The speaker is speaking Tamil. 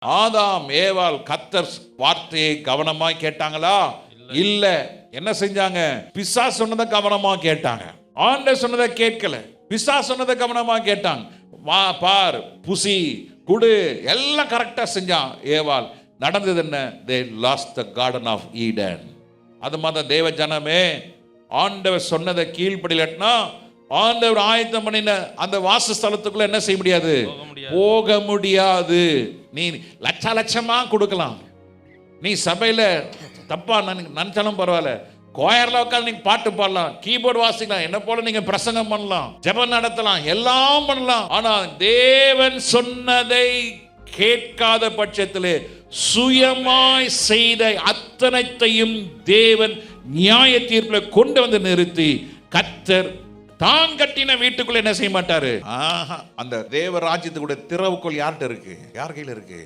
ஆதாம் ஏவாள் கர்த்தர் வார்த்தையை கவனமாய் கேட்டாங்களா? இல்ல. என்ன செஞ்சாங்க? பிசாசு சொன்னதை கவனமா கேட்டாங்க. ஆண்டவர் சொன்னதை கேட்கல. பிசாசு சொன்னதை கவனமா கேட்டாங்க. வா பார், புசி, குடு, எல்லாம் கரெக்டா செஞ்சான் ஏவாள். நடந்தது என்ன? they lost the garden of eden. அது மாதிரி தேவ ஜனமே, ஆண்டவர் சொன்னதை கீழ்ப்படியலன்னா ஆண்டவர் ஆயத்தம் பண்ணின அந்த வாசஸ்தலத்துக்குள்ள என்ன செய்ய முடியாது? போக முடியாது. நீ லட்சமா கொடுக்கலாம். நீ சபையில தப்பா நினைச்சாலும் பரவாயில்ல, கோயர்ல உட்காந்து நீங்க பாட்டு பாடலாம், கீபோர்டு வாசிக்கலாம், என்ன போல நீங்க பிரசங்கம் பண்ணலாம், ஜெபம் நடத்தலாம், எல்லாம் பண்ணலாம். ஆனா தேவன் சொன்னதை கேட்காத பட்சத்திலே சுயமாய் செய்த அத்தனைத்தையும் தேவன் நியாய தீர்ப்பில் கொண்டு வந்து நிறுத்தி, கர்த்தர் தான் கட்டின வீட்டுக்குள்ள என்ன செய்ய மாட்டாரு? அந்த தேவ ராஜ்யத்துக்குள்ள திறவுக்குள் யார்கிட்ட இருக்கு? யார் கையில இருக்கு?